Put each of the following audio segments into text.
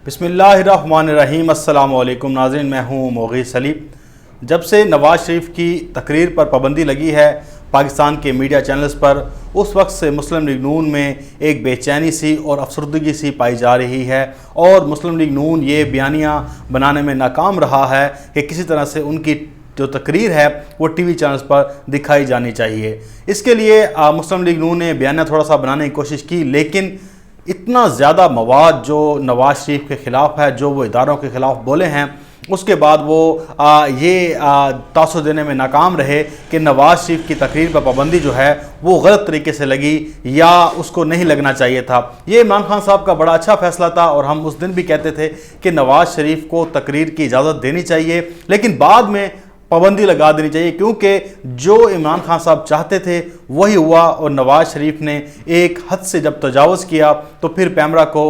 بسم اللہ الرحمن الرحیم۔ السلام علیکم ناظرین، میں ہوں مغیث سلیم۔ جب سے نواز شریف کی تقریر پر پابندی لگی ہے پاکستان کے میڈیا چینلز پر، اس وقت سے مسلم لیگ نون میں ایک بے چینی سی اور افسردگی سی پائی جا رہی ہے، اور مسلم لیگ نون یہ بیانیہ بنانے میں ناکام رہا ہے کہ کسی طرح سے ان کی جو تقریر ہے وہ ٹی وی چینلز پر دکھائی جانی چاہیے۔ اس کے لیے مسلم لیگ نون نے بیانیہ تھوڑا سا بنانے کی کوشش کی، لیکن اتنا زیادہ مواد جو نواز شریف کے خلاف ہے، جو وہ اداروں کے خلاف بولے ہیں، اس کے بعد وہ یہ تاثر دینے میں ناکام رہے کہ نواز شریف کی تقریر پر پابندی جو ہے وہ غلط طریقے سے لگی یا اس کو نہیں لگنا چاہیے تھا۔ یہ عمران خان صاحب کا بڑا اچھا فیصلہ تھا، اور ہم اس دن بھی کہتے تھے کہ نواز شریف کو تقریر کی اجازت دینی چاہیے، لیکن بعد میں پابندی لگا دینی چاہیے، کیونکہ جو عمران خان صاحب چاہتے تھے وہی ہوا، اور نواز شریف نے ایک حد سے جب تجاوز کیا تو پھر پیمرا کو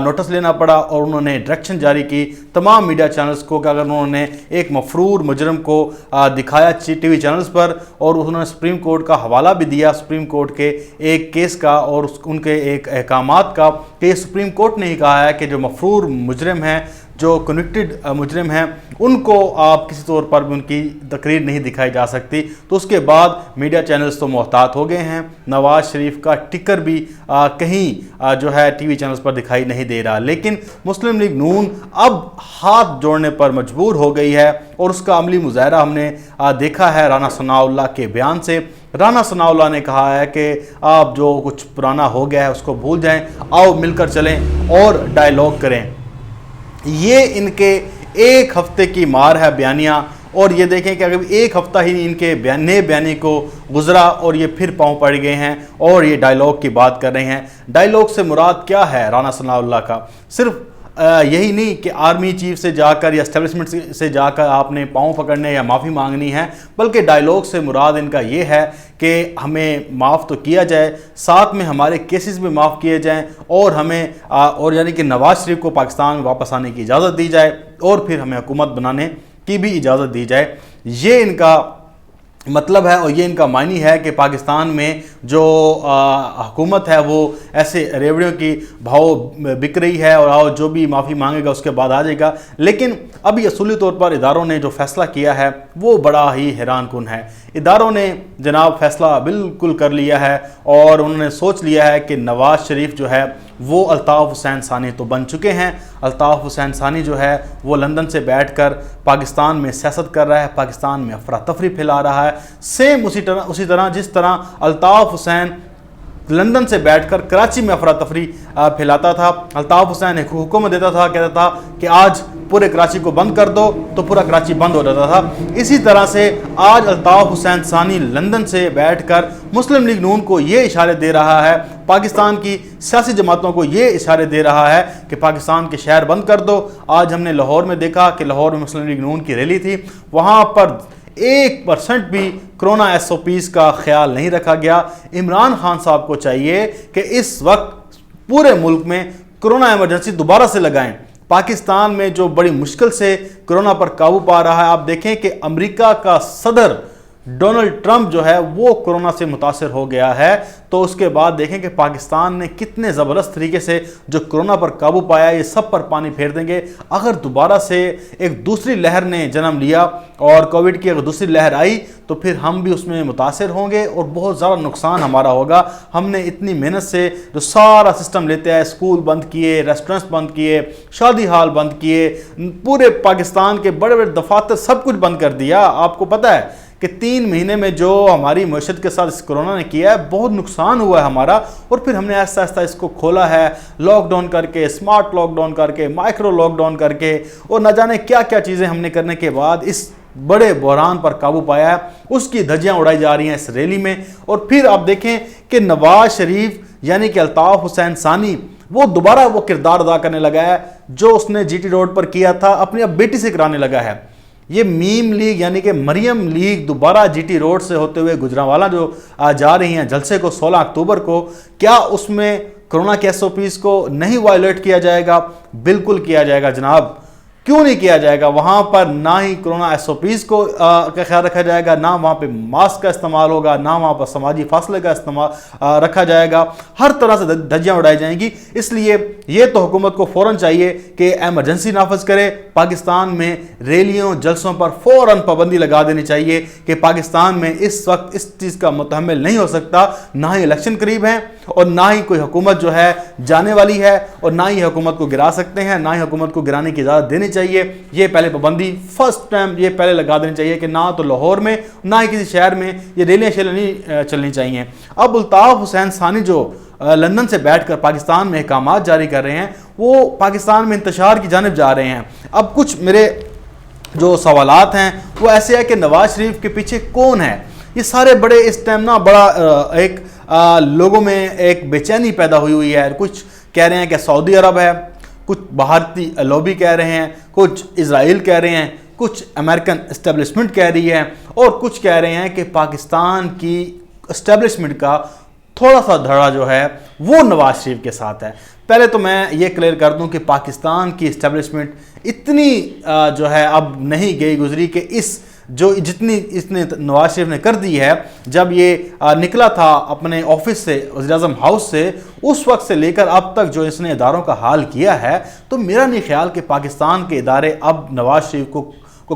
نوٹس لینا پڑا، اور انہوں نے ڈائریکشن جاری کی تمام میڈیا چینلز کو کہ اگر انہوں نے ایک مفرور مجرم کو دکھایا ٹی وی چینلز پر، اور انہوں نے سپریم کورٹ کا حوالہ بھی دیا، سپریم کورٹ کے ایک کیس کا اور ان کے ایک احکامات کا، کہ سپریم کورٹ نے ہی کہا ہے کہ جو مفرور مجرم ہیں، جو کنوکٹڈ مجرم ہیں، ان کو آپ کسی طور پر بھی ان کی تقریر نہیں دکھائی جا سکتی۔ تو اس کے بعد میڈیا چینلز تو محتاط ہو گئے ہیں، نواز شریف کا ٹکر بھی کہیں جو ہے ٹی وی چینلز پر دکھائی نہیں دے رہا، لیکن مسلم لیگ نون اب ہاتھ جوڑنے پر مجبور ہو گئی ہے، اور اس کا عملی مظاہرہ ہم نے دیکھا ہے رانا ثناء اللہ کے بیان سے۔ رانا ثناء اللہ نے کہا ہے کہ آپ جو کچھ پرانا ہو گیا ہے اس کو بھول جائیں، آؤ مل کر چلیں اور ڈائیلاگ کریں۔ یہ ان کے ایک ہفتے کی مار ہے بیانیہ، اور یہ دیکھیں کہ اگر ایک ہفتہ ہی ان کے نئے بیانی کو گزرا اور یہ پھر پاؤں پڑ گئے ہیں اور یہ ڈائیلاگ کی بات کر رہے ہیں۔ ڈائیلاگ سے مراد کیا ہے رانا ثناء اللہ کا؟ صرف یہی نہیں کہ آرمی چیف سے جا کر یا اسٹیبلشمنٹ سے جا کر آپ نے پاؤں پکڑنے یا معافی مانگنی ہے، بلکہ ڈائیلاگ سے مراد ان کا یہ ہے کہ ہمیں معاف تو کیا جائے، ساتھ میں ہمارے کیسز بھی معاف کیے جائیں، اور ہمیں اور یعنی کہ نواز شریف کو پاکستان میں واپس آنے کی اجازت دی جائے، اور پھر ہمیں حکومت بنانے کی بھی اجازت دی جائے۔ یہ ان کا مطلب ہے، اور یہ ان کا معنی ہے کہ پاکستان میں جو حکومت ہے وہ ایسے ریوڑیوں کی بھاؤ بک رہی ہے، اور جو بھی معافی مانگے گا اس کے بعد آ جائے گا۔ لیکن ابھی اصولی طور پر اداروں نے جو فیصلہ کیا ہے وہ بڑا ہی حیران کن ہے۔ اداروں نے جناب فیصلہ بالکل کر لیا ہے، اور انہوں نے سوچ لیا ہے کہ نواز شریف جو ہے وہ الطاف حسین ثانی تو بن چکے ہیں۔ الطاف حسین ثانی جو ہے وہ لندن سے بیٹھ کر پاکستان میں سیاست کر رہا ہے، پاکستان میں افراتفری پھیلا رہا ہے، سیم اسی طرح جس طرح الطاف حسین لندن سے بیٹھ کر کراچی میں افراتفری پھیلاتا تھا۔ الطاف حسین ایک حکم دیتا تھا، کہتا تھا کہ آج پورے کراچی کو بند کر دو، تو پورا کراچی بند ہو جاتا تھا۔ اسی طرح سے آج الطاف حسین ثانی لندن سے بیٹھ کر مسلم لیگ نون کو یہ اشارے دے رہا ہے، پاکستان کی سیاسی جماعتوں کو یہ اشارے دے رہا ہے کہ پاکستان کے شہر بند کر دو۔ آج ہم نے لاہور میں دیکھا کہ لاہور میں مسلم لیگ نون کی ریلی تھی، وہاں پر 1% بھی کرونا ایس او پیز کا خیال نہیں رکھا گیا۔ عمران خان صاحب کو چاہیے کہ اس وقت پورے ملک میں کرونا ایمرجنسی دوبارہ سے لگائیں۔ پاکستان میں جو بڑی مشکل سے کرونا پر قابو پا رہا ہے، آپ دیکھیں کہ امریکہ کا صدر ڈونلڈ ٹرمپ جو ہے وہ کرونا سے متاثر ہو گیا ہے، تو اس کے بعد دیکھیں کہ پاکستان نے کتنے زبردست طریقے سے جو کرونا پر قابو پایا، یہ سب پر پانی پھیر دیں گے۔ اگر دوبارہ سے ایک دوسری لہر نے جنم لیا اور کووڈ کی اگر دوسری لہر آئی تو پھر ہم بھی اس میں متاثر ہوں گے، اور بہت زیادہ نقصان ہمارا ہوگا۔ ہم نے اتنی محنت سے جو سارا سسٹم لیتے ہیں، اسکول بند کیے، ریسٹورنٹس بند کیے، شادی ہال بند کیے، پورے پاکستان کے بڑے بڑے دفاتر سب کچھ بند کر دیا۔ آپ کو پتہ ہے کہ 3 مہینے میں جو ہماری معیشت کے ساتھ اس کرونا نے کیا ہے، بہت نقصان ہوا ہے ہمارا، اور پھر ہم نے آہستہ آہستہ اس کو کھولا ہے، لاک ڈاؤن کر کے، اسمارٹ لاک ڈاؤن کر کے، مائکرو لاک ڈاؤن کر کے، اور نہ جانے کیا کیا چیزیں ہم نے کرنے کے بعد اس بڑے بحران پر قابو پایا ہے۔ اس کی دھجیاں اڑائی جا رہی ہیں اس ریلی میں، اور پھر آپ دیکھیں کہ نواز شریف یعنی کہ الطاف حسین ثانی وہ دوبارہ وہ کردار ادا کرنے لگا ہے جو اس نے جی ٹی روڈ پر کیا تھا، اپنی اب بیٹی سے کرانے لگا ہے۔ یہ میم لیگ یعنی کہ مریم لیگ دوبارہ جی ٹی روڈ سے ہوتے ہوئے گجرانوالہ جو جا رہی ہیں جلسے کو 16 اکتوبر کو، کیا اس میں کرونا کے ایس او پیز کو نہیں وائلیٹ کیا جائے گا؟ بالکل کیا جائے گا جناب، کیوں نہیں کیا جائے گا؟ وہاں پر نہ ہی کرونا SOPs کو کا خیال رکھا جائے گا، نہ وہاں پہ ماسک کا استعمال ہوگا، نہ وہاں پر سماجی فاصلے کا استعمال رکھا جائے گا، ہر طرح سے دھجیاں اڑائی جائیں گی۔ اس لیے یہ تو حکومت کو فوراً چاہیے کہ ایمرجنسی نافذ کرے، پاکستان میں ریلیوں جلسوں پر فوراً پابندی لگا دینی چاہیے کہ پاکستان میں اس وقت اس چیز کا متحمل نہیں ہو سکتا، نہ ہی الیکشن قریب ہیں اور نہ ہی کوئی حکومت جو ہے جانے والی ہے، اور نہ ہی حکومت کو گرا سکتے ہیں، نہ ہی حکومت کو گرانے کی اجازت دینی چاہیے۔ یہ پہلے پابندی فرسٹ ٹائم یہ پہلے لگا دینی چاہیے کہ نہ تو لاہور میں نہ ہی کسی شہر میں یہ ریلیاں شیلیاں نہیں چلنی چاہیے۔ اب الطاف حسین ثانی جو لندن سے بیٹھ کر پاکستان میں احکامات جاری کر رہے ہیں، وہ پاکستان میں انتشار کی جانب جا رہے ہیں۔ اب کچھ میرے جو سوالات ہیں وہ ایسے ہے کہ نواز شریف کے پیچھے کون ہے؟ یہ سارے بڑے اس ٹائم نا بڑا ایک لوگوں میں ایک بے چینی پیدا ہوئی ہے۔ کچھ کہہ رہے ہیں کہ سعودی عرب ہے، کچھ بھارتی لوبی کہہ رہے ہیں، کچھ اسرائیل کہہ رہے ہیں، کچھ امریکن اسٹیبلشمنٹ کہہ رہی ہے، اور کچھ کہہ رہے ہیں کہ پاکستان کی اسٹیبلشمنٹ کا تھوڑا سا دھڑا جو ہے وہ نواز شریف کے ساتھ ہے۔ پہلے تو میں یہ کلیئر کر دوں کہ پاکستان کی اسٹیبلشمنٹ اتنی جو ہے اب نہیں گئی گزری کہ جتنی اس نے نواز شریف نے کر دی ہے۔ جب یہ نکلا تھا اپنے آفس سے، وزیر اعظم ہاؤس سے، اس وقت سے لے کر اب تک جو اس نے اداروں کا حال کیا ہے، تو میرا نہیں خیال کہ پاکستان کے ادارے اب نواز شریف کو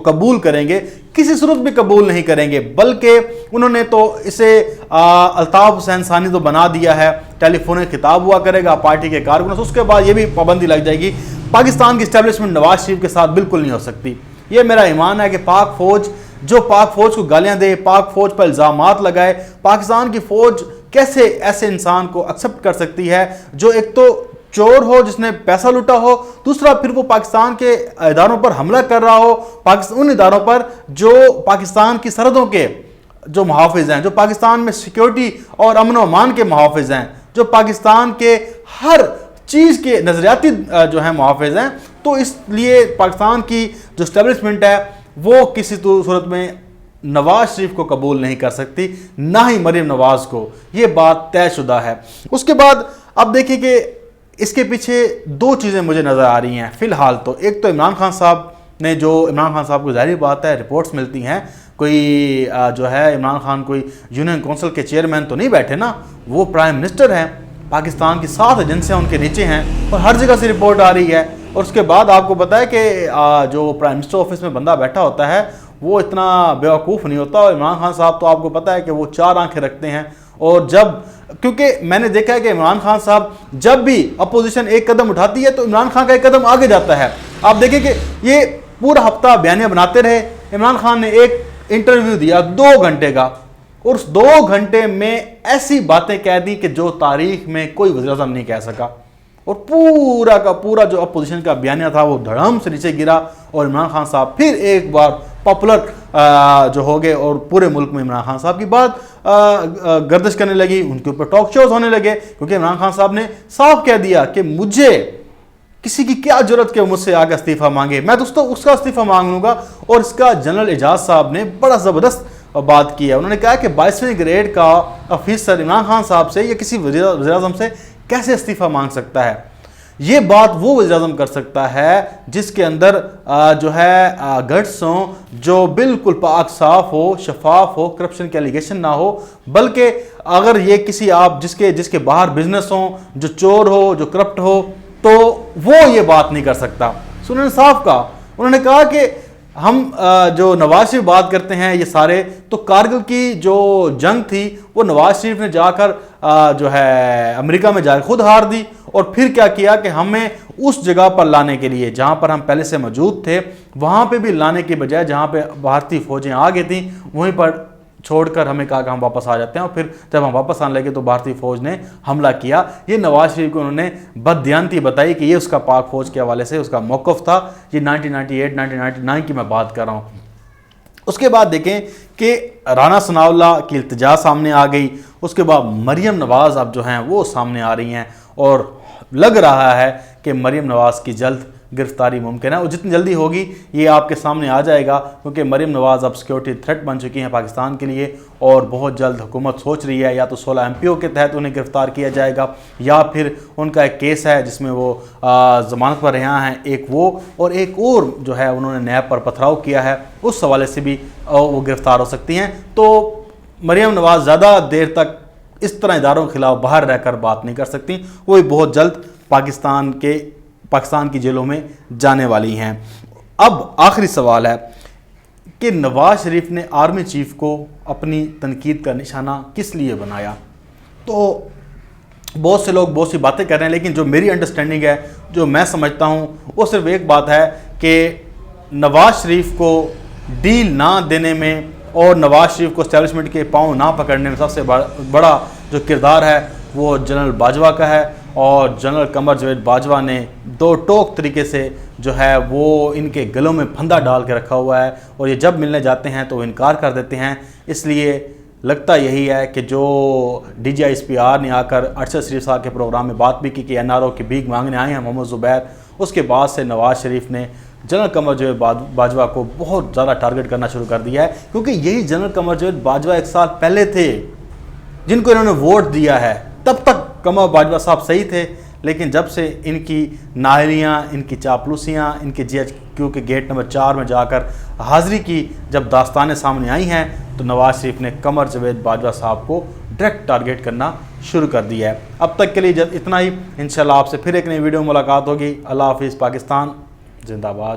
قبول کریں گے، کسی صورت بھی قبول نہیں کریں گے۔ بلکہ انہوں نے تو اسے الطاف حسین ثانی تو بنا دیا ہے، ٹیلی فونک خطاب ہوا کرے گا پارٹی کے کارکنوں سے، اس کے بعد یہ بھی پابندی لگ جائے گی۔ پاکستان کی اسٹیبلشمنٹ نواز شریف کے ساتھ بالکل نہیں ہو سکتی۔ یہ میرا ایمان ہے کہ پاک فوج کو گالیاں دے، پاک فوج پر الزامات لگائے، پاکستان کی فوج کیسے ایسے انسان کو ایکسیپٹ کر سکتی ہے جو ایک تو چور ہو، جس نے پیسہ لوٹا ہو، دوسرا پھر وہ پاکستان کے اداروں پر حملہ کر رہا ہو، ان اداروں پر جو پاکستان کی سرحدوں کے جو محافظ ہیں، جو پاکستان میں سیکیورٹی اور امن و امان کے محافظ ہیں، جو پاکستان کے ہر چیز کے نظریاتی جو ہیں محافظ ہیں۔ تو اس لیے پاکستان کی جو اسٹیبلشمنٹ ہے وہ کسی صورت میں نواز شریف کو قبول نہیں کر سکتی، نہ ہی مریم نواز کو، یہ بات طے شدہ ہے۔ اس کے بعد اب دیکھیں کہ اس کے پیچھے دو چیزیں مجھے نظر آ رہی ہیں فی الحال۔ تو ایک تو عمران خان صاحب نے عمران خان صاحب کو ظاہری بات ہے، رپورٹس ملتی ہیں، کوئی جو ہے عمران خان کوئی یونین کونسل کے چیئرمین تو نہیں بیٹھے نا، وہ پرائم منسٹر ہیں، پاکستان کی 7 ایجنسیاں ان کے نیچے ہیں اور ہر جگہ سے رپورٹ آ رہی ہے۔ اور اس کے بعد آپ کو پتہ ہے کہ جو پرائم منسٹر آفس میں بندہ بیٹھا ہوتا ہے وہ اتنا بیوقوف نہیں ہوتا، اور عمران خان صاحب تو آپ کو پتہ ہے کہ وہ 4 آنکھیں رکھتے ہیں۔ اور کیونکہ میں نے دیکھا ہے کہ عمران خان صاحب جب بھی اپوزیشن ایک قدم اٹھاتی ہے تو عمران خان کا ایک قدم آگے جاتا ہے۔ آپ دیکھیں کہ یہ پورا ہفتہ بیانیہ بناتے رہے، عمران خان نے ایک انٹرویو دیا 2 گھنٹے کا، اور اس 2 گھنٹے میں ایسی باتیں کہہ دی کہ جو تاریخ میں کوئی وزیر اعظم نہیں کہہ سکا، اور پورا کا پورا جو اپوزیشن کا بیانیہ تھا وہ دھڑام سے نیچے گرا، اور عمران خان صاحب پھر ایک بار پاپولر جو ہو گئے، اور پورے ملک میں عمران خان صاحب کی بات گردش کرنے لگی، ان کے اوپر ٹاک شوز ہونے لگے، کیونکہ عمران خان صاحب نے صاف کہہ دیا کہ مجھے کسی کی کیا ضرورت کہ مجھ سے آگے استعفیٰ مانگے، میں دوستوں اس کا استعفیٰ مانگ لوں گا۔ اور اس کا جنرل اعجاز صاحب نے بڑا زبردست بات کی ہے، انہوں نے کہا کہ 22ویں گریڈ کا افیسر عمران خان صاحب سے یا کسی وزیر اعظم سے کیسے استعفیٰ مانگ سکتا ہے؟ یہ بات وہ وزیر اعظم کر سکتا ہے جس کے اندر جو ہے گٹس ہوں، جو بالکل پاک صاف ہو، شفاف ہو، کرپشن کے ایلیگیشن نہ ہو۔ بلکہ اگر یہ کسی آپ جس کے باہر بزنس ہوں، جو چور ہو، جو کرپٹ ہو، تو وہ یہ بات نہیں کر سکتا۔ انہوں نے صاف کہا، انہوں نے کہا کہ ہم جو نواز شریف بات کرتے ہیں یہ سارے، تو کارگل کی جو جنگ تھی وہ نواز شریف نے جا کر جو ہے امریکہ میں جا کر خود ہار دی، اور پھر کیا کیا کہ ہمیں اس جگہ پر لانے کے لیے جہاں پر ہم پہلے سے موجود تھے وہاں پہ بھی لانے کے بجائے جہاں پہ بھارتی فوجیں آ گئی تھیں وہیں پر چھوڑ کر ہمیں کہا کہ ہم واپس آ جاتے ہیں، اور پھر جب ہم واپس آنے لگے تو بھارتی فوج نے حملہ کیا۔ یہ نواز شریف کو انہوں نے بددیانتی بتائی کہ یہ اس کا پاک فوج کے حوالے سے اس کا موقف تھا۔ یہ 1998-1999 کی میں بات کر رہا ہوں۔ اس کے بعد دیکھیں کہ رانا ثناء اللہ کی التجا سامنے آ گئی، اس کے بعد مریم نواز اب جو ہیں وہ سامنے آ رہی ہیں، اور لگ رہا ہے کہ مریم نواز کی جلد گرفتاری ممکن ہے، اور جتنی جلدی ہوگی یہ آپ کے سامنے آ جائے گا، کیونکہ مریم نواز اب سیکیورٹی تھریٹ بن چکی ہیں پاکستان کے لیے، اور بہت جلد حکومت سوچ رہی ہے یا تو 16 MPO کے تحت انہیں گرفتار کیا جائے گا، یا پھر ان کا ایک کیس ہے جس میں وہ ضمانت پر رہا ہیں، ایک وہ اور ایک اور جو ہے انہوں نے نیب پر پتھراؤ کیا ہے، اس حوالے سے بھی وہ گرفتار ہو سکتی ہیں۔ تو مریم نواز زیادہ دیر تک اس طرح اداروں کے خلاف باہر رہ کر بات نہیں کر سکتی، وہ بہت جلد پاکستان کی جیلوں میں جانے والی ہیں۔ اب آخری سوال ہے کہ نواز شریف نے آرمی چیف کو اپنی تنقید کا نشانہ کس لیے بنایا؟ تو بہت سے لوگ بہت سی باتیں کر رہے ہیں، لیکن جو میری انڈرسٹینڈنگ ہے، جو میں سمجھتا ہوں، وہ صرف ایک بات ہے کہ نواز شریف کو ڈیل نہ دینے میں اور نواز شریف کو اسٹیبلشمنٹ کے پاؤں نہ پکڑنے میں سب سے بڑا جو کردار ہے وہ جنرل باجوہ کا ہے، اور جنرل قمر جاوید باجوہ نے دو ٹوک طریقے سے جو ہے وہ ان کے گلوں میں پھندا ڈال کے رکھا ہوا ہے، اور یہ جب ملنے جاتے ہیں تو وہ انکار کر دیتے ہیں۔ اس لیے لگتا یہی ہے کہ جو DGISPR نے آ کر ارشد شریف صاحب کے پروگرام میں بات بھی کی کہ NRO کی بھیک مانگنے آئے ہیں محمد زبیر، اس کے بعد سے نواز شریف نے جنرل قمر جاوید باجوہ کو بہت زیادہ ٹارگٹ کرنا شروع کر دیا ہے، کیونکہ یہی جنرل قمر جاوید باجوہ 1 سال پہلے تھے جن کو انہوں نے ووٹ دیا ہے۔ تب تک قمر باجوہ صاحب صحیح تھے، لیکن جب سے ان کی نااہلیاں، ان کی چاپلوسیاں، ان کے GHQ کے گیٹ نمبر 4 میں جا کر حاضری کی جب داستانیں سامنے آئی ہیں، تو نواز شریف نے قمر جاوید باجوہ صاحب کو ڈائریکٹ ٹارگٹ کرنا شروع کر دیا ہے۔ اب تک کے لیے اتنا ہی، انشاءاللہ آپ سے پھر ایک نئی ویڈیو میں ملاقات ہوگی۔ اللہ حافظ۔ پاکستان زندہ باد۔